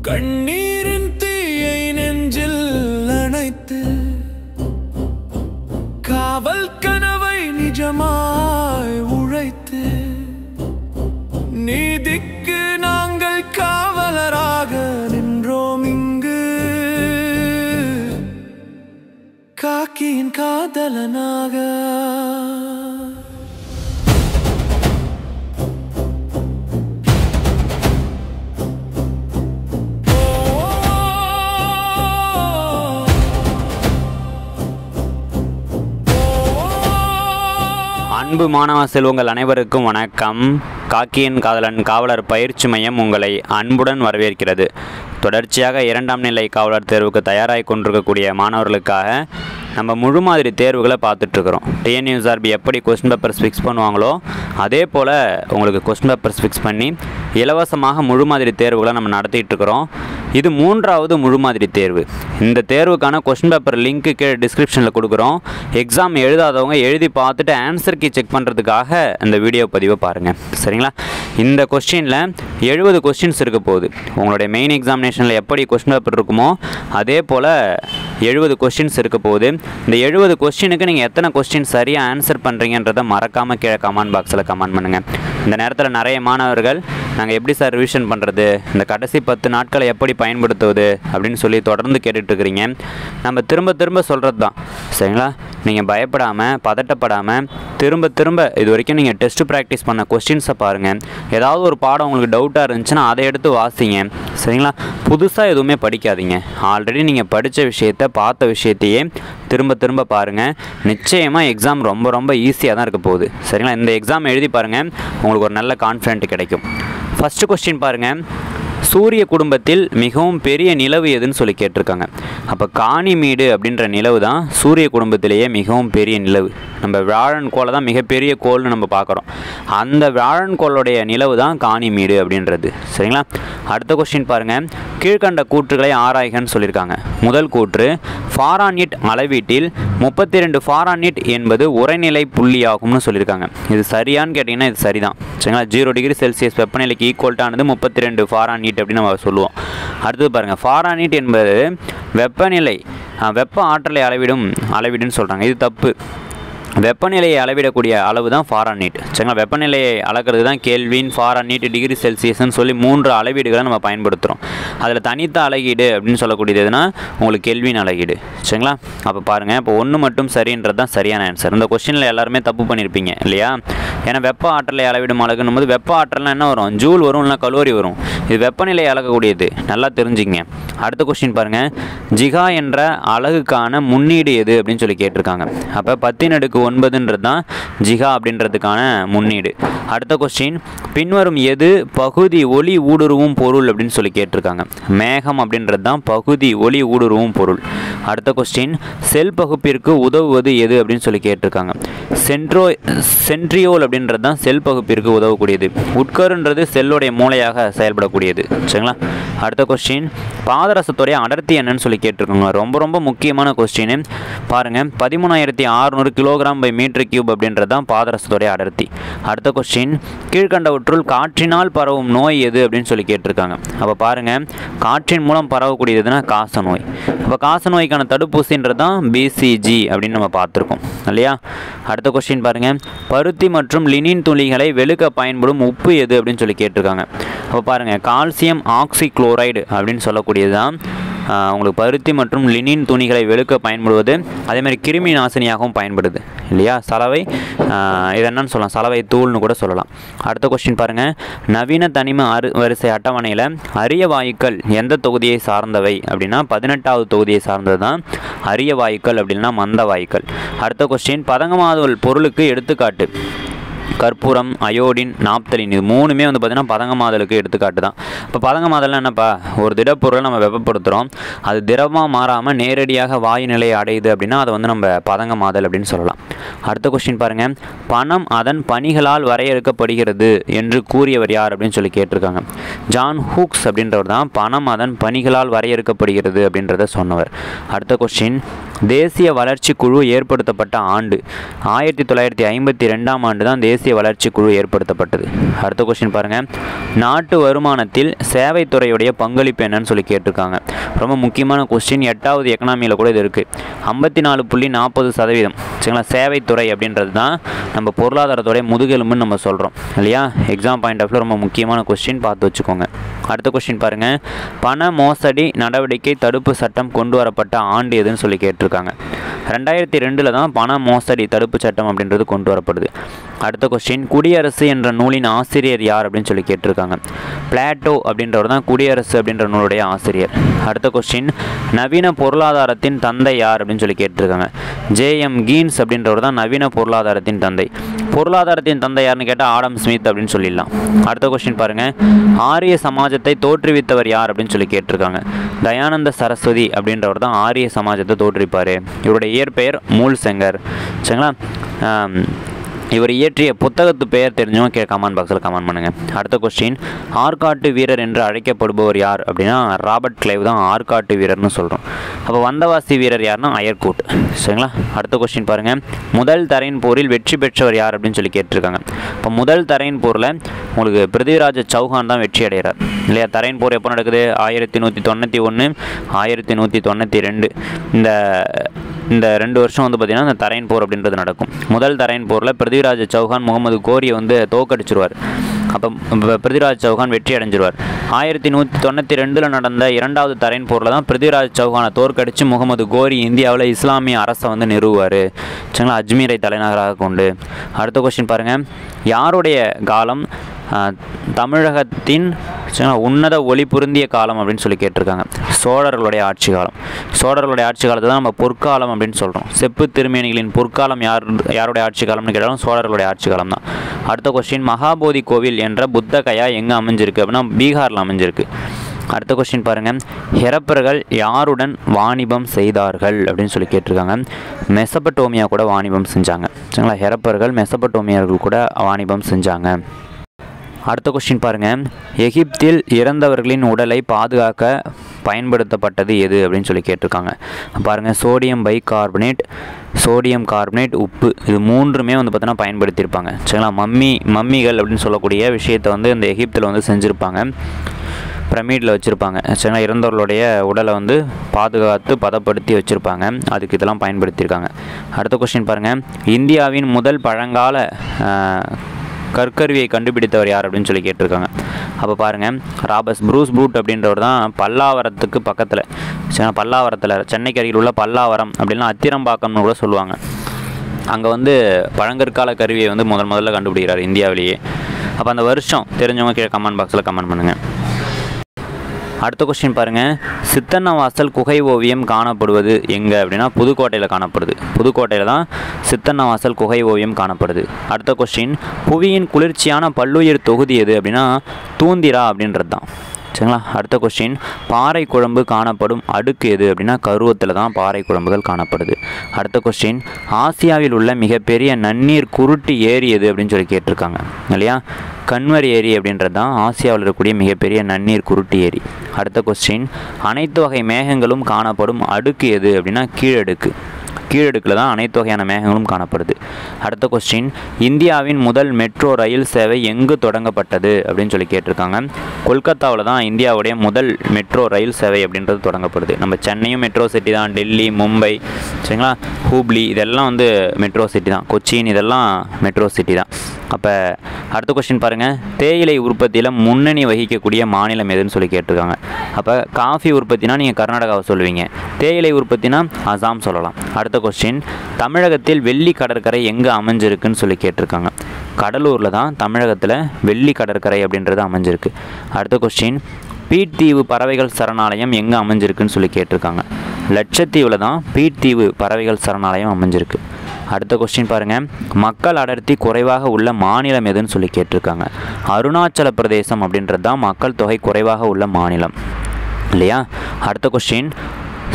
கண்ணீரின் தீயை நெஞ்சில் அணைத்து காவல் கனவை நிஜமாய் உழைத்து நீதிக்கு நாங்கள் காவலராக நின்றோம் இங்கு காக்கியின் காதலனாக. அன்பு மாணவ செல்வங்கள் அனைவருக்கும் வணக்கம். காக்கியின் காதலன் காவலர் பயிற்சி மையம் உங்களை அன்புடன் வரவேற்கிறது. தொடர்ச்சியாக 2ஆம் நிலை காவலர் தேர்வுக்கு தயாராகி கொண்டிருக்கக்கூடிய மாணவர்களுக்காக நம்ம முழு மாதிரி தேர்வுகளை பார்த்துட்ருக்குறோம். டிஎன்யூஎஸ்ஆர்பி எப்படி கொஸ்டின் பேப்பர்ஸ் ஃபிக்ஸ் பண்ணுவாங்களோ அதே போல் உங்களுக்கு கொஸ்டின் பேப்பர்ஸ் ஃபிக்ஸ் பண்ணி இலவசமாக முழு மாதிரி தேர்வுகளை நம்ம நடத்திட்டுருக்குறோம். இது 3வது முழு மாதிரி தேர்வு. இந்த தேர்வுக்கான கொஸ்டின் பேப்பர் லிங்க்கு கீழே டிஸ்கிரிப்ஷனில் கொடுக்குறோம். எக்ஸாம் எழுதாதவங்க எழுதி பார்த்துட்டு ஆன்சர் கீ செக் பண்ணுறதுக்காக இந்த வீடியோ பதிவை பாருங்கள், சரிங்களா? இந்த கொஸ்டினில் 70 கொஸ்டின்ஸ் இருக்க போகுது. உங்களுடைய மெயின் எக்ஸாமினேஷனில் எப்படி கொஸ்டின் பேப்பர் இருக்குமோ அதே போல் 70 கொஸ்டின்ஸ் இருக்க போகுது. இந்த 70 கொஸ்டினுக்கு நீங்கள் எத்தனை கொஸ்டின் சரியாக ஆன்சர் பண்ணுறீங்கன்றதை மறக்காமல் கீழே கமெண்ட் பாக்ஸில் கமெண்ட் பண்ணுங்கள். இந்த நேரத்தில் நிறைய மாணவர்கள் நாங்கள் எப்படி சார் ரிவிஷன் பண்ணுறது, இந்த கடைசி 10 நாட்களை எப்படி பயன்படுத்துவது அப்படின்னு சொல்லி தொடர்ந்து கேட்டுட்ருக்கிறீங்க. நம்ம திரும்ப சொல்கிறது தான், சரிங்களா? நீங்கள் பயப்படாமல் பதட்டப்படாமல் திரும்ப இது வரைக்கும் நீங்கள் டெஸ்ட் ப்ராக்டிஸ் பண்ண கொஸ்டின்ஸை பாருங்கள். ஏதாவது ஒரு பாடம் உங்களுக்கு டவுட்டாக இருந்துச்சுன்னா அதை எடுத்து வாசிங்க, சரிங்களா? புதுசாக எதுவுமே படிக்காதீங்க. ஆல்ரெடி நீங்கள் படித்த விஷயத்தை பார்த்த விஷயத்தையே திரும்ப பாருங்கள். நிச்சயமாக எக்ஸாம் ரொம்ப ஈஸியாக தான் இருக்க போகுது, சரிங்களா? இந்த எக்ஸாம் எழுதி பாருங்கள், உங்களுக்கு ஒரு நல்ல கான்ஃபிடென்ட் கிடைக்கும். ஃபஸ்ட்டு கொஸ்டின் பாருங்கள். சூரிய குடும்பத்தில் மிகவும் பெரிய நிலவு எதுன்னு சொல்லி கேட்டிருக்காங்க. அப்போ காணிமீடு அப்படின்ற நிலவு தான் சூரிய குடும்பத்திலேயே மிகவும் பெரிய நிலவு. நம்ம வியாழன் கோளை தான் மிகப்பெரிய கோள்னு நம்ம பார்க்குறோம். அந்த வியாழன் கோளுடைய நிலவு தான் காணிமீடு அப்படின்றது, சரிங்களா? அடுத்த கொஸ்டின் பாருங்கள். கீழ்கண்ட கூற்றுகளை ஆராய்கன்னு சொல்லியிருக்காங்க. முதல் கூற்று, ஃபாரான்ஹீட் அளவீட்டில் 32 ஃபாரான்ஹீட் என்பது உறைநிலை புள்ளியாகும்னு சொல்லியிருக்காங்க. இது சரியான்னு கேட்டிங்கன்னா இது சரிதான், சரிங்களா? 0 டிகிரி செல்சியஸ் வெப்பநிலைக்கு ஈக்குவல்ட்டானது 32 ஃபாரான்ஹீட் அப்படின்னு நம்ம சொல்லுவோம். அடுத்தது பாருங்கள், ஃபாரான்ஹீட் என்பது வெப்பநிலை வெப்ப ஆற்றலை அளவிடுன்னு சொல்கிறாங்க. இது தப்பு. வெப்பநிலையை அளவிடக்கூடிய அளவு தான் ஃபாரான்ஹீட், சரிங்களா? வெப்பநிலையை அளக்கிறது தான் கெல்வின், ஃபாரான்ஹீட், டிகிரி செல்சியஸ்ன்னு சொல்லி 3 அளவீடுகளை நம்ம பயன்படுத்துகிறோம். அதில் தனித்த அளவீடு அப்படின்னு சொல்லக்கூடியது எதுனா உங்களுக்கு கெல்வின் அளவீடு, சரிங்களா? அப்போ பாருங்கள், இப்போ 1 மட்டும் சரின்றது தான் சரியான ஆன்சர். இந்த கொஸ்டினில் எல்லாருமே தப்பு பண்ணியிருப்பீங்க இல்லையா? ஏன்னா வெப்ப ஆற்றலை அளவிடும் அலகுன்னும் போது வெப்ப ஆற்றல்னா என்ன வரும்? ஜூல் வரும், இல்லைனா கலோரி வரும். இது வெப்பநிலையை அளக்கக்கூடியது, நல்லா தெரிஞ்சுங்க. அடுத்த கொஸ்டின் பாருங்கள். ஜிகா என்ற அலகுக்கான முன்னீடு எது அப்படின்னு சொல்லி கேட்டிருக்காங்க. அப்போ 10⁹ தான் ஜிகா அப்படின்றதுக்கான முன்னீடு. அடுத்த கொஸ்டின், பின்வரும் எது பகுதி ஒளி ஊடுருவும் பொருள் அப்படின்னு சொல்லி கேட்டிருக்காங்க. மேகம் அப்படின்றது தான் பகுதி ஒளி ஊடுருவும் பொருள். அடுத்த கொஸ்டின், செல் பகுப்பிற்கு உதவுவது எது அப்படின்னு சொல்லி கேட்டிருக்காங்க. சென்ட்ரியோல் அப்படின்றது தான் செல் பகுப்பிற்கு உதவக்கூடியது. உட்கருன்றது செல்லுடைய மூளையாக செயல்படக்கூடியது, சரிங்களா? அடுத்த கொஸ்டின், பாதரசத்துடைய அடர்த்தி என்னன்னு சொல்லி கேட்டிருக்காங்க. ரொம்ப முக்கியமான கொஸ்டின் பாருங்கள். 13,600 kg/m³ அப்படின்றது தான் பாதரசத்துடைய அடர்த்தி. அடுத்த கொஸ்டின், கீழ்கண்டவற்றுள் காற்றினால் பரவும் நோய் எது அப்படின்னு சொல்லி கேட்டிருக்காங்க. அப்போ பாருங்கள், காற்றின் மூலம் பரவக்கூடியதுன்னா காச நோய். அப்போ காச நோய்க்கான தடுப்பூசின்றது தான் BCG அப்படின்னு நம்ம பார்த்துருக்கோம் இல்லையா? அடுத்த கொஸ்டின் பாருங்கள். பருத்தி மற்றும் லினின் துளிகளை வெளுக்க பயன்படும் உப்பு எது அப்படின்னு சொல்லி கேட்டிருக்காங்க. அப்போ பாருங்கள், கால்சியம் ஆக்சிக்ளோரைடு அப்படின்னு சொல்லக்கூடியது தான் உங்களுக்கு பருத்தி மற்றும் லினின் துணிகளை வெளுக்க பயன்படுவது. அதேமாதிரி கிருமி நாசினியாகவும் பயன்படுது இல்லையா? சலவை, இது என்னன்னு சொல்லலாம், சலவை தூள்னு கூட சொல்லலாம். அடுத்த கொஸ்டின் பாருங்கள். நவீன தனிம வரிசை அட்டவணையில் அரிய வாயுக்கள் எந்த தொகுதியை சார்ந்தவை அப்படின்னா 18வது தொகுதியை சார்ந்தது தான் அரிய வாயுக்கள், அப்படின்னா மந்த வாயுக்கள். அடுத்த கொஸ்டின், பதங்கமாதல் பொருளுக்கு எடுத்துக்காட்டு. கற்பூரம், அயோடின், நாப்தலின், இது 3மே வந்து பார்த்திங்கன்னா பதங்கமாதலுக்கு எடுத்துக்காட்டு தான். இப்போ பதங்கமாதல்னா என்னப்பா? ஒரு திடப்பொருளை நம்ம வெப்பப்படுத்துகிறோம், அது திரவமாக மாறாமல் நேரடியாக வாயு நிலையை அடையுது அப்படின்னா அதை வந்து நம்ம பதங்கமாதல் அப்படின்னு சொல்லலாம். அடுத்த கொஸ்டின் பாருங்கள். பணம் அதன் பணிகளால் வரையறுக்கப்படுகிறது என்று கூறியவர் யார் அப்படின்னு சொல்லி கேட்டிருக்காங்க. ஜான் ஹூக்ஸ் அப்படின்றவர் தான் பணம் அதன் பணிகளால் வரையறுக்கப்படுகிறது அப்படின்றத சொன்னவர். அடுத்த கொஸ்டின், தேசிய வளர்ச்சி குழு ஏற்படுத்தப்பட்ட ஆண்டு 1952ஆம் ஆண்டு தான் தேசிய வளர்ச்சி குழு ஏற்படுத்தப்பட்டது. அடுத்த கொஸ்டின் பாருங்கள், நாட்டு வருமானத்தில் சேவைத்துறையுடைய பங்களிப்பு என்னன்னு சொல்லி கேட்டிருக்காங்க. ரொம்ப முக்கியமான கொஸ்டின், 8வது எக்கனாமியில் கூட இது இருக்குது. 54.40% சரிங்களா. சேவைத்துறை அப்படின்றது தான் நம்ம பொருளாதாரத்துடைய முதுகெலும்புன்னு நம்ம சொல்கிறோம் இல்லையா. எக்ஸாம் பாயிண்ட் ஆஃப் வியூ ரொம்ப முக்கியமான கொஸ்டின், பார்த்து வச்சுக்கோங்க. அடுத்த கொஸ்டின் பாருங்கள், பண மோசடி நடவடிக்கை தடுப்பு சட்டம் கொண்டு வரப்பட்ட ஆண்டு எதுன்னு சொல்லி கேட்டிருக்காங்க. 2002 தான் பண மோசடி தடுப்பு சட்டம் அப்படின்றது கொண்டு வரப்படுது. அடுத்த கொஸ்டின், குடியரசு என்ற நூலின் ஆசிரியர் யார் அப்படின்னு சொல்லி கேட்டிருக்காங்க. பிளாட்டோ அப்படின்றவர் தான் குடியரசு அப்படின்ற நூலுடைய ஆசிரியர். அடுத்த கொஸ்டின், நவீன பொருளாதாரத்தின் தந்தை யார் அப்படின்னு சொல்லி கேட்டிருக்காங்க. ஜேஎம் கீன்ஸ் அப்படின்றவர் தான் நவீன பொருளாதாரத்தின் தந்தை. பொருளாதாரத்தின் தந்தை யாருன்னு கேட்டால் ஆடம் ஸ்மித் அப்படின்னு சொல்லிடலாம். அடுத்த கொஸ்டின் பாருங்கள், ஆரிய சமாஜத்தை தோற்றுவித்தவர் யார் அப்படின்னு சொல்லி கேட்டிருக்காங்க. தயானந்த சரஸ்வதி அப்படின்றவர் தான் ஆரிய சமாஜத்தை தோற்றுவிப்பார். இவருடைய இயற்பெயர் மூல் செங்கர் சரிங்களா. இவர் இயற்றிய புத்தகத்து பெயர் தெரிஞ்சவங்க கமெண்ட் பாக்ஸில் கமெண்ட் பண்ணுங்கள். அடுத்த கொஸ்டின், ஆற்காட்டு வீரர் என்று அழைக்கப்படுபவர் யார் அப்படின்னா ராபர்ட் கிளைவ் தான் ஆற்காட்டு வீரர்னு சொல்கிறோம். அப்போ வந்தவாசி வீரர் யாருன்னா அயர்கூட் சரிங்களா. அடுத்த கொஸ்டின் பாருங்கள், முதல் தரையின் போரில் வெற்றி பெற்றவர் யார் அப்படின்னு சொல்லி கேட்டிருக்காங்க. இப்போ முதல் தரையின் போரில் உங்களுக்கு பிருத்திவிராஜ சௌஹான் தான் வெற்றி அடைகிறார் இல்லையா. தரையின் போர் எப்போ நடக்குது? 1191 1192 இந்த 2 வருஷம் வந்து பார்த்திங்கன்னா இந்த தரையின் போர் அப்படின்றது நடக்கும். முதல் தரையின் போரில் பிருத்திவிராஜ சௌஹான் முகமது கோரியை வந்து தோக்கடிச்சிருவார். அப்போ பிருத்திவிராஜ் சௌஹான் வெற்றி அடைஞ்சிருவார். 1192 நடந்த 2வது தரையின் போரில் தான் பிருத்திவிராஜ் சௌஹானை தோற்கடித்து முகமது கோரி இந்தியாவில் இஸ்லாமிய அரசை வந்து நிறுவுவார் சரிங்களா, அஜ்மீரை தலைநகராக கொண்டு. அடுத்த கொஸ்டின் பாருங்கள், யாருடைய காலம் தமிழகத்தின் உன்னத ஒளி பொருந்திய காலம் அப்படின்னு சொல்லி கேட்டிருக்காங்க. சோழர்களுடைய ஆட்சி காலம். சோழர்களுடைய ஆட்சி காலத்தை தான் நம்ம பொற்காலம் அப்படின்னு சொல்கிறோம். செப்பு திருமேனிகளின் பொற்காலம் யாருடைய ஆட்சி காலம்னு கேட்டாலும் சோழர்களுடைய ஆட்சி காலம் தான். அடுத்த கொஸ்டின், மகாபோதி கோவில் என்ற புத்த கயா எங்கே அமைஞ்சிருக்கு அப்படின்னா பீகாரில் அமைஞ்சிருக்கு. அடுத்த கொஸ்டின் பாருங்கள், ஹெரப்பர்கள் யாருடன் வாணிபம் செய்தார்கள் அப்படின்னு சொல்லி கேட்டிருக்காங்க. மெசபடோமியா கூட வாணிபம் செஞ்சாங்க சரிங்களா. ஹெரப்பர்கள் மெசபடோமியர்கள் கூட வாணிபம் செஞ்சாங்க. அடுத்த கொஸ்டின் பாருங்கள், எகிப்தில் இறந்தவர்களின் உடலை பாதுகாக்க பயன்படுத்தப்பட்டது எது அப்படின்னு சொல்லி கேட்டிருக்காங்க. பாருங்கள், சோடியம் பைகார்பனேட், சோடியம் கார்பனேட், உப்பு, இது 3மே வந்து பார்த்தோன்னா பயன்படுத்தியிருப்பாங்க சரிங்களா. மம்மிகள் அப்படின்னு சொல்லக்கூடிய விஷயத்தை வந்து இந்த எகிப்தில் வந்து செஞ்சுருப்பாங்க. பிரமிடில் வச்சுருப்பாங்க சரிங்களா. இறந்தவர்களுடைய உடலை வந்து பாதுகாத்து பதப்படுத்தி வச்சுருப்பாங்க. அதுக்கு இதெல்லாம் பயன்படுத்தியிருக்காங்க. அடுத்த கொஸ்டின் பாருங்கள், இந்தியாவின் முதல் பழங்கால கற்கருவியை கண்டுபிடித்தவர் யார் அப்படின்னு சொல்லி கேட்டிருக்காங்க. அப்போ பாருங்கள், ப்ரூஸ் ப்ரூட் அப்படின்றவர் தான் பல்லாவரத்துக்கு பக்கத்தில் பல்லாவரத்தில் சென்னைக்கு அருகில் உள்ள பல்லாவரம் அப்படின்னா அத்திரம்பாக்கம்னு கூட சொல்லுவாங்க. அங்கே வந்து பழங்கற்கால கருவியை வந்து முதல்ல கண்டுபிடிக்கிறார் இந்தியாவிலேயே. அப்போ அந்த வருஷம் தெரிஞ்சவங்க கீழே கமெண்ட் பாக்ஸில் கமெண்ட் பண்ணுங்கள். அடுத்த கொஸ்டின் பாருங்கள், சித்தன்னவாசல் குகை ஓவியம் காணப்படுவது எங்கே அப்படின்னா புதுக்கோட்டையில் காணப்படுது. புதுக்கோட்டையில் தான் சித்தன்னவாசல் குகை ஓவியம் காணப்படுது. அடுத்த கொஸ்டின், புவியின் குளிர்ச்சியான பல்லுயிர் தொகுதி எது அப்படின்னா தூந்திரா அப்படின்றது தான் சரிங்களா. அடுத்த கொஸ்டின், பாறை குழம்பு காணப்படும் அடுக்கு எது அப்படின்னா கருவத்தில் தான் பாறை குழம்புகள் காணப்படுது. அடுத்த கொஸ்டின், ஆசியாவில் உள்ள மிகப்பெரிய நன்னீர் குருட்டு ஏரி எது அப்படின்னு சொல்லி கேட்டிருக்காங்க இல்லையா. கன்வர் ஏரி அப்படின்றது தான் ஆசியாவில் இருக்கக்கூடிய மிகப்பெரிய நன்னீர் குருட்டு ஏரி. அடுத்த கொஸ்டின், அனைத்து வகை மேகங்களும் காணப்படும் அடுக்கு எது அப்படின்னா கீழடுக்கு. கீழடுக்கில் தான் அனைத்து வகையான மேகங்களும் காணப்படுது. அடுத்த கொஸ்டின், இந்தியாவின் முதல் மெட்ரோ ரயில் சேவை எங்கு தொடங்கப்பட்டது அப்படின்னு சொல்லி கேட்டிருக்காங்க. கொல்கத்தாவில் தான் இந்தியாவுடைய முதல் மெட்ரோ ரயில் சேவை அப்படின்றது தொடங்கப்படுது. நம்ம சென்னையும் மெட்ரோ சிட்டி தான், டெல்லி, மும்பை சரிங்களா, ஹூப்ளி இதெல்லாம் வந்து மெட்ரோ சிட்டி தான், கொச்சின் இதெல்லாம் மெட்ரோ சிட்டி தான். அப்போ அடுத்த கொஸ்டின் பாருங்கள், தேயிலை உற்பத்தியில் முன்னணி வகிக்கக்கூடிய மாநிலம் எதுன்னு சொல்லி கேட்டிருக்காங்க. அப்போ காஃபி உற்பத்தினா நீங்கள் கர்நாடகாவை சொல்லுவீங்க, தேயிலை உற்பத்தினா அசாம் சொல்லலாம். அடுத்த கொஸ்டின், தமிழகத்தில் வெள்ளி கடற்கரை எங்கே அமைஞ்சிருக்குன்னு சொல்லி கேட்டிருக்காங்க. கடலூரில் தான் தமிழகத்தில் வெள்ளி கடற்கரை அப்படின்றது அமைஞ்சிருக்கு. அடுத்த கொஸ்டின், பீட் தீவு பறவைகள் சரணாலயம் எங்கே அமைஞ்சிருக்குன்னு சொல்லி கேட்டிருக்காங்க. லட்சத்தீவில் தான் பீட் தீவு பறவைகள் சரணாலயம் அமைஞ்சிருக்கு. அடுத்த கொஸ்டின் பாருங்கள், மக்கள் அடர்த்தி குறைவாக உள்ள மாநிலம் எதுன்னு சொல்லி கேட்டிருக்காங்க. அருணாச்சல பிரதேசம் அப்படின்றது தான் மக்கள் தொகை குறைவாக உள்ள மாநிலம் இல்லையா. அடுத்த கொஸ்டின்,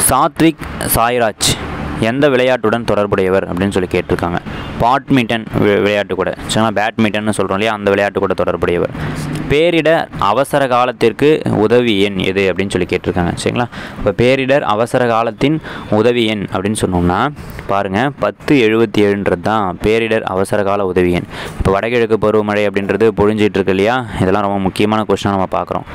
சாத்விக் சாய்ராஜ் எந்த விளையாட்டுடன் தொடர்புடையவர் அப்படின்னு சொல்லி கேட்டிருக்காங்க. பேட்மிண்டன் விளையாட்டு கூட, சரிங்களா, பேட்மிண்டன் சொல்கிறோம் இல்லையா, அந்த விளையாட்டு கூட தொடர்புடையவர். பேரிடர் அவசர காலத்திற்கு உதவி எண் எது அப்படின்னு சொல்லி கேட்டிருக்காங்க, சரிங்களா. இப்போ பேரிடர் அவசர காலத்தின் உதவி எண் அப்படின்னு சொன்னோம்னா பாருங்கள் 1077 தான் பேரிடர் அவசர கால உதவி எண். இப்போ வடகிழக்கு பருவமழை அப்படின்றது பொழிஞ்சிட்டு இருக்கு இல்லையா, இதெல்லாம் ரொம்ப முக்கியமான கொஸ்டினாக நம்ம பார்க்குறோம்.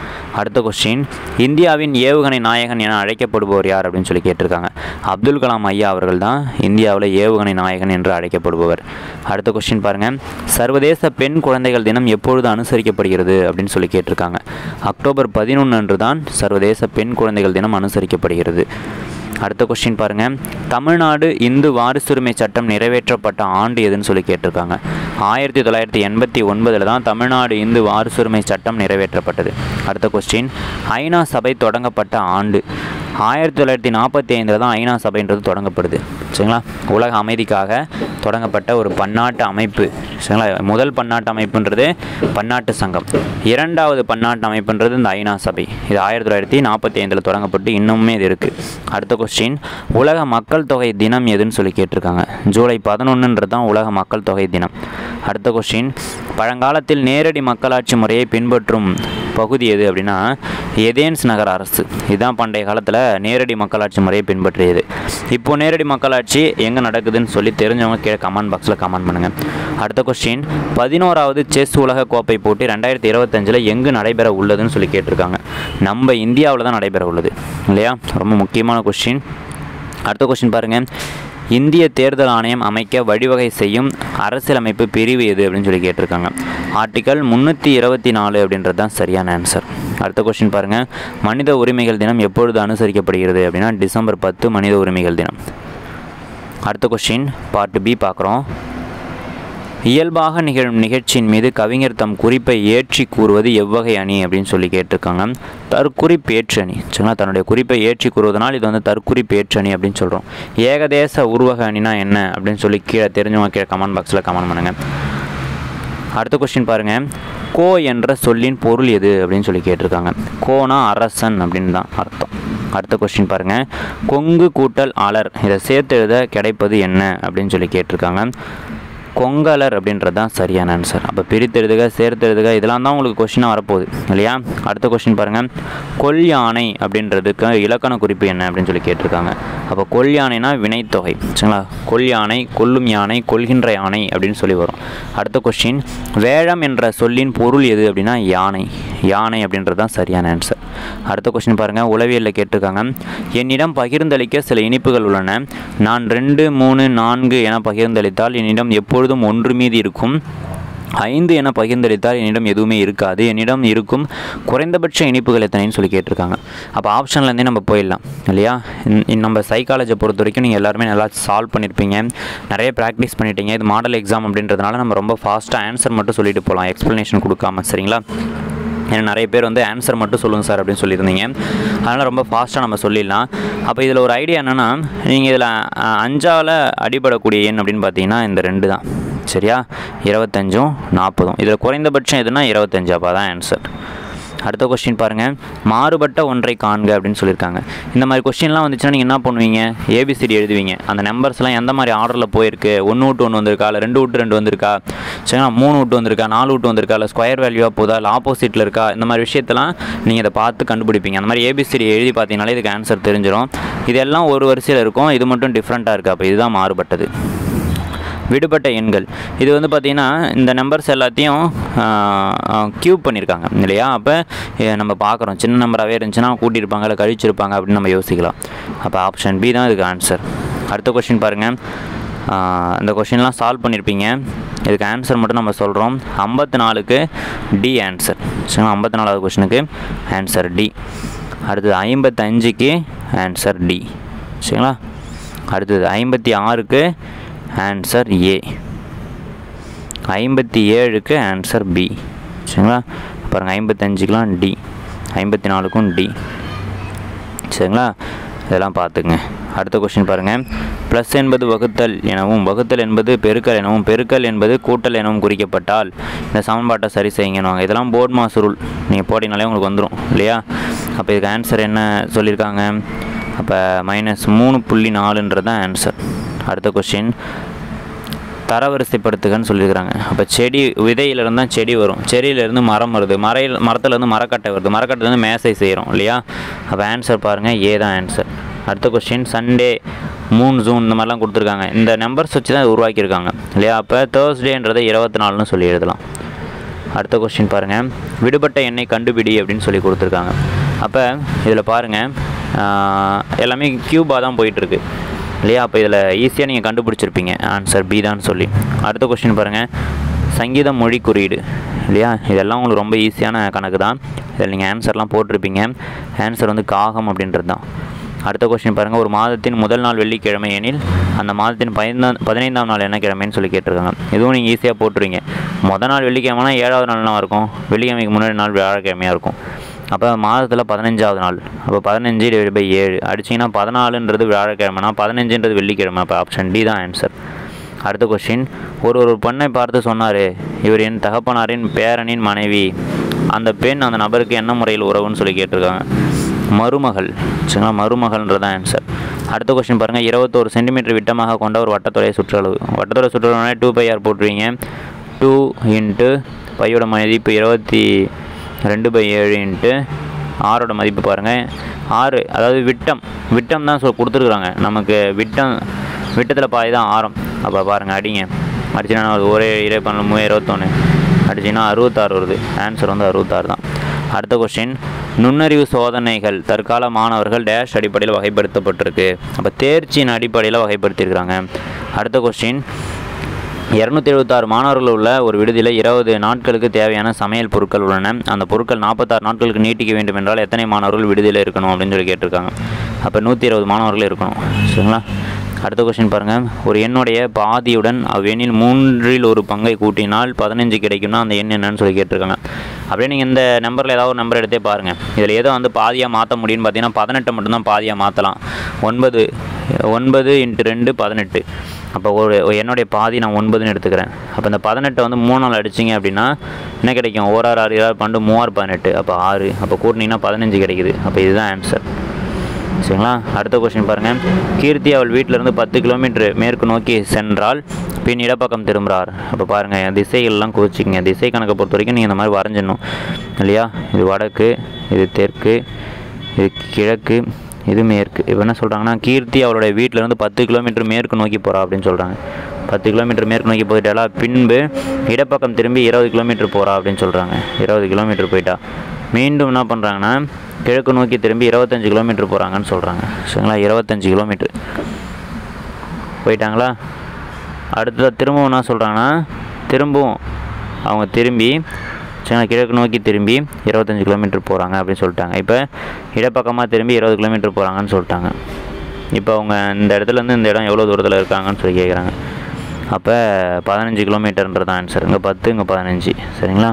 அடுத்த கொஸ்டின், இந்தியாவின் ஏவுகணை நாயகன் என அழைக்கப்படுபவர் யார் அப்படின்னு சொல்லி கேட்டிருக்காங்க. அப்துல் கலாம் ஐயா அவர்கள் தான் இந்தியாவில் ஏவுகணை நாயகன் என்று அழைக்கப்படுபவர். அடுத்த கொஸ்டின் பாருங்கள், சர்வதேச பெண் குழந்தைகள் தினம் எப்பொழுது அனுசரிக்கப்படுகிறது அப்படின்னு சொல்லி கேட்டிருக்காங்க. அக்டோபர் 11 அன்று தான் சர்வதேச பெண் குழந்தைகள் தினம் அனுசரிக்கப்படுகிறது. அடுத்த கொஸ்டின் பாருங்கள், தமிழ்நாடு இந்து வாரிசுரிமை சட்டம் நிறைவேற்றப்பட்ட ஆண்டு எதுன்னு சொல்லி கேட்டிருக்காங்க. 1989 தான் தமிழ்நாடு இந்து வாரிசுரிமை சட்டம் நிறைவேற்றப்பட்டது. அடுத்த கொஸ்டின், ஐநா சபை தொடங்கப்பட்ட ஆண்டு. 1945 தான் ஐநா சபைன்றது தொடங்கப்படுது, சரிங்களா. உலக அமைதிக்காக தொடங்கப்பட்ட ஒரு பன்னாட்டு அமைப்பு, சரிங்களா. முதல் பன்னாட்டு அமைப்புன்றது பன்னாட்டு சங்கம், இரண்டாவது பன்னாட்டு அமைப்புன்றது இந்த ஐநா சபை. இது 1945 தொடங்கப்பட்டு இன்னுமே இது இருக்குது. அடுத்த கொஸ்டின், உலக மக்கள் தொகை தினம் எதுன்னு சொல்லி கேட்டிருக்காங்க. ஜூலை 11 தான் உலக மக்கள் தொகை தினம். அடுத்த கொஸ்டின், பழங்காலத்தில் நேரடி மக்களாட்சி முறையை பின்பற்றும் பகுதி எது அப்படின்னா ஏதென்ஸ் நகர அரசு. இதுதான் பண்டைய காலத்தில் நேரடி மக்களாட்சி முறையை பின்பற்றியது. இப்போது நேரடி மக்களாட்சி எங்கே நடக்குதுன்னு சொல்லி தெரிஞ்சவங்க கீழே கமெண்ட் பாக்ஸில் கமெண்ட் பண்ணுங்கள். அடுத்த கொஸ்டின், 11வது செஸ் உலக கோப்பை போட்டி 2025 எங்கு நடைபெற உள்ளதுன்னு சொல்லி கேட்டிருக்காங்க. நம்ம இந்தியாவில் தான் நடைபெற உள்ளது இல்லையா, ரொம்ப முக்கியமான கொஸ்டின். அடுத்த கொஸ்டின் பாருங்கள், இந்திய தேர்தல் ஆணையம் அமைக்க வழிவகை செய்யும் அரசியலமைப்பு பிரிவு எது அப்படின்னு சொல்லி கேட்டிருக்காங்க. ஆர்டிக்கல் 324 அப்படின்றது தான் சரியான ஆன்சர். அடுத்த கொஸ்டின் பாருங்கள், மனித உரிமைகள் தினம் எப்பொழுது அனுசரிக்கப்படுகிறது அப்படின்னா டிசம்பர் 10 மனித உரிமைகள் தினம். அடுத்த கொஸ்டின் பார்ட் பி பார்க்குறோம். இயல்பாக நிகழும் நிகழ்ச்சியின் மீது கவிஞர் தம் குறிப்பை ஏற்றி கூறுவது எவ்வகை அணி அப்படின்னு சொல்லி கேட்டிருக்காங்க. தற்குறிப்பேற்று அணி, சரிங்களா. தன்னுடைய குறிப்பை ஏற்றி கூறுவதனால் இது வந்து தற்குறிப்பேற்று அணி அப்படின்னு சொல்கிறோம். ஏகதேச உருவக அணினா என்ன அப்படின்னு சொல்லி கீழே தெரிஞ்சவங்க கீழே கமெண்ட் பாக்ஸில் கமெண்ட் பண்ணுங்கள். அடுத்த கொஸ்டின் பாருங்கள், கோ என்ற சொல்லின் பொருள் எது அப்படின்னு சொல்லி கேட்டிருக்காங்க. கோனா அரசன் அப்படின்னு தான் அர்த்தம். அடுத்த கொஸ்டின் பாருங்கள், கொங்கு கூட்டல் அலர் இதை சேர்த்து எழுத கிடைப்பது என்ன அப்படின்னு சொல்லி கேட்டிருக்காங்க. கொங்கலர் அப்படின்றது தான் சரியான ஆன்சர். அப்போ பிரித்தெழுதுக சேர்த்தெழுதுக இதெல்லாம் தான் உங்களுக்கு கொஸ்டினாக வரப்போகுது இல்லையா. அடுத்த கொஸ்டின் பாருங்கள், கொல் யானை அப்படின்றதுக்கு இலக்கண குறிப்பு என்ன அப்படின்னு சொல்லி கேட்டிருக்காங்க. அப்போ கொல் யானைனா வினைத்தொகை, சரிங்களா. கொல் யானை, கொல்லும் யானை, கொல்கின்ற யானை அப்படின்னு சொல்லி வரும். அடுத்த கொஸ்டின், வேழம் என்ற சொல்லின் பொருள் எது அப்படின்னா யானை. யானை அப்படின்றது தான் சரியான ஆன்சர். அடுத்த கொஸ்டின் பாருங்கள், உளவியலில் கேட்டிருக்காங்க. என்னிடம் பகிர்ந்தளிக்க சில இனிப்புகள் உள்ளன. நான் 2, 3, 4 என பகிர்ந்தளித்தால் என்னிடம் எப்பொழுதும் 1 மீதி இருக்கும். 5 என பகிர்ந்தளித்தால் என்னிடம் எதுவுமே இருக்காது. என்னிடம் இருக்கும் குறைந்தபட்ச இனிப்புகள் எத்தனைன்னு சொல்லி கேட்டிருக்காங்க. அப்போ ஆப்ஷன்லேருந்தே நம்ம போயிடலாம் இல்லையா. நம்ம சைக்காலஜியை பொறுத்த வரைக்கும் நீங்கள் எல்லாருமே நல்லா சால்வ் பண்ணியிருப்பீங்க, நிறைய ப்ராக்டிஸ் பண்ணிட்டீங்க. இது மாடல் எக்ஸாம் அப்படின்றதுனால நம்ம ரொம்ப ஃபாஸ்ட்டாக ஆன்சர் மட்டும் சொல்லிட்டு போகலாம், எக்ஸ்ப்ளனேஷன் கொடுக்காம, சரிங்களா. ஏன்னா நிறைய பேர் வந்து ஆன்சர் மட்டும் சொல்லுங்கள் சார் அப்படின்னு சொல்லியிருந்தீங்க, அதனால் ரொம்ப ஃபாஸ்ட்டாக நம்ம சொல்லிடலாம். அப்போ இதில் ஒரு ஐடியா என்னென்னா, நீங்கள் இதில் 5ஆல் அடிபடக்கூடிய எண் அப்படின்னு பார்த்தீங்கன்னா இந்த 2 தான், சரியா. 25ம் 40ம். இதில் குறைந்தபட்சம் எதுனா 25. அப்போ தான் ஆன்சர். அடுத்த கொஸ்டின் பாருங்கள், மாறுபட்ட ஒன்றை காண்க அப்படின்னு சொல்லியிருக்காங்க. இந்த மாதிரி கொஸ்டின்லாம் வந்துச்சுன்னா நீங்கள் என்ன பண்ணுவீங்க, ஏபிசிடி எழுதுவீங்க. அந்த நம்பர்ஸ்லாம் எந்த மாதிரி ஆர்டரில் போயிருக்கு, 1 விட்டு 1 வந்திருக்கா, இல்லை 2 விட்டு 2 வந்திருக்கா, சரிங்களா, 3 விட்டு வந்திருக்கா, 4 விட்டு வந்திருக்கா, இல்லை ஸ்கொயர் வேல்யூவாக போதா, இல்லை ஆப்போசிட்டில் இருக்கா, இந்த மாதிரி விஷயத்தெல்லாம் நீங்கள் இதை பார்த்து கண்டுபிடிப்பீங்க. அந்த மாதிரி ஏபிசிடி எழுதி பார்த்தீங்கனாலே இதுக்கு ஆன்சர் தெரிஞ்சிடும். இதெல்லாம் ஒரு வரிசையில் இருக்கும், இது மட்டும் டிஃப்ரெண்ட்டாக இருக்குது. அப்போ இதுதான் மாறுபட்டது. விடுபட்ட எண்கள், இது வந்து பார்த்திங்கன்னா இந்த நம்பர்ஸ் எல்லாத்தையும் க்யூப் பண்ணியிருக்காங்க இல்லையா. அப்போ நம்ம பார்க்குறோம், சின்ன நம்பராகவே இருந்துச்சுன்னா கூட்டியிருப்பாங்க இல்லை கழிச்சிருப்பாங்க அப்படின்னு நம்ம யோசிக்கலாம். அப்போ ஆப்ஷன் பி தான் இதுக்கு ஆன்சர். அடுத்த கொஸ்டின் பாருங்கள், இந்த கொஸ்டின்லாம் சால்வ் பண்ணியிருப்பீங்க. இதுக்கு ஆன்சர் மட்டும் நம்ம சொல்கிறோம். 54க்கு டி ஆன்சர், சரிங்களா. 54வது கொஸ்டினுக்கு ஆன்சர் டி. அடுத்தது 55க்கு ஆன்சர் டி, சரிங்களா. அடுத்தது 56க்கு ஆன்சர் ஏ, 57க்கு ஆன்சர் பி, சரிங்களா. பாருங்கள் 55க்குலாம் டி, 54க்கும் டி, சரிங்களா. இதெல்லாம் பார்த்துக்குங்க. அடுத்த கொஸ்டின் பாருங்கள், ப்ளஸ் என்பது வகுத்தல் எனவும் வகுத்தல் என்பது பெருக்கல் எனவும் பெருக்கல் என்பது கூட்டல் எனவும் குறிக்கப்பட்டால் இந்த சமன்பாட்டை சரி செய்யுங்கன்னு. இதெல்லாம் போர்ட் மாஸ் ரூல், நீங்கள் போட்டிங்கனாலே உங்களுக்கு வந்துடும் இல்லையா. அப்போ இதுக்கு ஆன்சர் என்ன சொல்லியிருக்காங்க, அப்போ -3.4ன்றது தான் ஆன்சர். அடுத்த கொஸ்டின், தரவரிசைப்படுத்துகன்னு சொல்லியிருக்கிறாங்க. அப்போ செடி விதையிலேருந்து தான் செடி வரும், செடியிலேருந்து மரம் வருது, மரத்துலேருந்து மரக்கட்டை வருது, மரக்கட்டைலேருந்து மேசை செய்கிறோம் இல்லையா. அப்போ ஆன்சர் பாருங்கள், ஏ தான் ஆன்சர். அடுத்த கொஸ்டின், சண்டே, மூன், ஜூன் இந்த மாதிரிலாம் கொடுத்துருக்காங்க. இந்த நம்பர்ஸ் வச்சு தான் உருவாக்கியிருக்காங்க இல்லையா. அப்போ தேர்ஸ்டேன்றதை 24ன்னு சொல்லி எழுதலாம். அடுத்த கொஸ்டின் பாருங்கள், விடுபட்ட எண்ணை கண்டுபிடி அப்படின்னு சொல்லி கொடுத்துருக்காங்க. அப்போ இதில் பாருங்கள், எல்லாமே க்யூபாக தான் போயிட்டுருக்கு இல்லையா. அப்போ இதில் ஈஸியாக நீங்கள் கண்டுபிடிச்சிருப்பீங்க ஆன்சர் பி தான் சொல்லி. அடுத்த கொஸ்டின் பாருங்கள், சங்கீத மொழி குறியீடு இல்லையா. இதெல்லாம் உங்களுக்கு ரொம்ப ஈஸியான கணக்கு தான். இதில் நீங்கள் ஆன்சர்லாம் போட்டிருப்பீங்க. ஆன்சர் வந்து காகம் அப்படின்றது தான். அடுத்த கொஸ்டின் பாருங்கள், ஒரு மாதத்தின் முதல் நாள் வெள்ளிக்கிழமை எனில் அந்த மாதத்தின் 15ஆம் நாள் என்ன கிழமைன்னு சொல்லி கேட்டிருக்காங்க. இதுவும் நீங்கள் ஈஸியாக போட்டுருவீங்க. மொதல் நாள் வெள்ளிக்கிழமைனா 7வது நாள்லாம் இருக்கும், வெள்ளிக்கிழமைக்கு முன்னாடி நாள் வியாழக்கிழமையாக இருக்கும். அப்போ மாதத்தில் 15வது நாள், அப்போ 15/7 அடிச்சிங்கன்னா 14ன்றது வியாழக்கிழமைனா 15ன்றது வெள்ளிக்கிழமை. அப்போ ஆப்ஷன் டி தான் ஆன்சர். அடுத்த கொஸ்டின், ஒரு பெண்ணை பார்த்து சொன்னார், இவர் என் தகப்பனாரின் பேரனின் மனைவி, அந்த பெண் அந்த நபருக்கு என்ன முறையில் உறவுன்னு சொல்லி கேட்டிருக்காங்க. மருமகள் சரிங்களா, மருமகள்ன்றது ஆன்சர். அடுத்த கொஸ்டின் பாருங்கள், 21 சென்டிமீட்டர் விட்டமாக கொண்ட ஒரு வட்டத்துடைய சுற்றளவு. வட்டத்துடைய சுற்றளவுனா 2πr போட்டுருவீங்க. 2 இன்ட்டு பையோட மதிப்பு 22/7 இன்ட்டு ஆரோட மதிப்பு பாருங்கள் 6. அதாவது விட்டம் தான் கொடுத்துருக்குறாங்க நமக்கு. விட்டத்தில் பாதி தான் ஆரம். அப்போ பாருங்கள், அடிச்சிங்கன்னா ஒரே 21 அடிச்சிங்கன்னா 66 வருது. ஆன்சர் வந்து 66 தான். அடுத்த கொஸ்டின், நுண்ணறிவு சோதனைகள் தற்கால மாணவர்கள் டேஷ் அடிப்படையில் வகைப்படுத்தப்பட்டிருக்கு. அப்போ தேர்ச்சியின் அடிப்படையில் வகைப்படுத்தியிருக்கிறாங்க. அடுத்த கொஸ்டின், 276 மாணவர்கள் உள்ள ஒரு விடுதியில் 20 நாட்களுக்கு தேவையான சமையல் பொருட்கள் உள்ளன. அந்த பொருட்கள் 46 நாட்களுக்கு நீட்டிக்க வேண்டும் என்றால் எத்தனை மாணவர்கள் விடுதியில் இருக்கணும் அப்படின்னு சொல்லி கேட்டிருக்காங்க. அப்போ 120 மாணவர்கள் இருக்கணும் சரிங்களா. அடுத்த கொஸ்டின் பாருங்கள், ஒரு எண்ணுடைய பாதியுடன் அவ்வெண்ணில் 3/1 பங்கை கூட்டினால் 15 கிடைக்கும்னா அந்த எண் என்னன்னு சொல்லி கேட்டிருக்காங்க. அப்படியே நீங்கள் இந்த நம்பரில் ஏதாவது ஒரு நம்பர் எடுத்தே பாருங்கள். இதில் ஏதோ வந்து பாதியாக மாற்ற முடியும்னு பார்த்தீங்கன்னா 18 மட்டும்தான் பாதியாக மாற்றலாம். 9 × 2 18. அப்போ என்னுடைய பாதி நான் 9ன்னு எடுத்துக்கிறேன். அப்போ இந்த 18 வந்து 3 அடிச்சிங்க அப்படின்னா என்ன கிடைக்கும்? 1 6 6 6 12 3 18. அப்போ 6. அப்போ கூட்டினீங்கன்னா 15 கிடைக்குது. அப்போ இதுதான் ஆன்சர் சரிங்களா. அடுத்த கொஸ்டின் பாருங்கள், கீர்த்தி அவள் வீட்டிலேருந்து 10 கிலோமீட்டர் மேற்கு நோக்கி சென்றால் பின் இடப்பக்கம் திரும்புகிறார். அப்போ பாருங்கள், திசைகள்லாம் குறிச்சிங்க. திசை கணக்கை பொறுத்த வரைக்கும் நீங்கள் இந்த மாதிரி வரைஞ்சிடணும் இல்லையா. இது வடக்கு, இது தெற்கு, இது கிழக்கு, இது மேற்கு. இப்போ என்ன சொல்கிறாங்கன்னா, கீர்த்தி அவளுடைய வீட்டிலேருந்து 10 கிலோமீட்டர் மேற்கு நோக்கி போகிறா அப்படின்னு சொல்கிறாங்க. 10 கிலோமீட்டர் மேற்கு நோக்கி போயிட்டாலா, பின்பு இடப்பக்கம் திரும்பி 20 கிலோமீட்டர் போகிறா அப்படின்னு சொல்கிறாங்க. 20 கிலோமீட்டர் போயிட்டா மீண்டும் என்ன பண்ணுறாங்கன்னா கிழக்கு நோக்கி திரும்பி 25 கிலோமீட்டர் போகிறாங்கன்னு சொல்கிறாங்க சரிங்களா. 25 கிலோமீட்டர் போயிட்டாங்களா. அடுத்ததாக திரும்பவும் என்ன சொல்கிறாங்கன்னா, திரும்பவும் அவங்க திரும்பி சரிங்களா கிழக்கு நோக்கி திரும்பி 25 கிலோமீட்டர் போகிறாங்க அப்படின்னு சொல்லிட்டாங்க. இப்போ இடப்பக்கமாக திரும்பி 20 கிலோமீட்டர் போகிறாங்கன்னு சொல்லிட்டாங்க. இப்போ அவங்க இந்த இடத்துலேருந்து இந்த இடம் எவ்வளோ தூரத்தில் இருக்காங்கன்னு சொல்லி கேட்குறாங்க. அப்போ 15 கிலோமீட்டர்ன்றது ஆன்சர். இங்கே 10 இங்கே 15 சரிங்களா.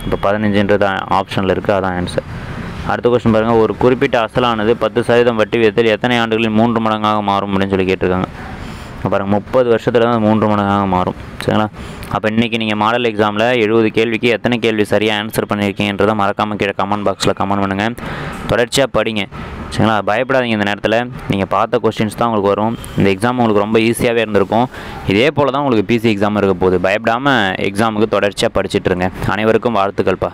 இப்போ 15ன்றது ஆப்ஷனில் இருக்குது, அதான் ஆன்சர். அடுத்த கொஸ்டின் பாருங்கள், ஒரு குறிப்பிட்ட அசலானது 10% வட்டி விகிதத்தில் எத்தனை ஆண்டுகளில் 3 மடங்காக மாறும் அப்படின்னு சொல்லி கேட்டிருக்காங்க. பாருங்கள், 30 வருஷத்தில் தான் 3 மடங்காக மாறும் சரிங்களா. அப்போ இன்றைக்கி நீங்கள் மாடல் எக்ஸாமில் 70 கேள்விக்கு எத்தனை கேள்வி சரியாக ஆன்சர் பண்ணியிருக்கீங்கன்றதை மறக்காமல் கீழே கமெண்ட் பாக்ஸில் கமெண்ட் பண்ணுங்கள். தொடர்ச்சியாக படிங்க சரிங்களா. பயப்படாதீங்க. இந்த நேரத்தில் நீங்கள் பார்த்த கொஸ்டின்ஸ் தான் உங்களுக்கு வரும். இந்த எக்ஸாம் உங்களுக்கு ரொம்ப ஈஸியாகவே இருந்திருக்கும். இதே போல் தான் உங்களுக்கு பிசி எக்ஸாம் இருக்க போகுது. பயப்படாமல் எக்ஸாமுக்கு தொடர்ச்சியாக படிச்சுட்ருங்க. அனைவருக்கும் வாழ்த்துக்கள்ப்பா.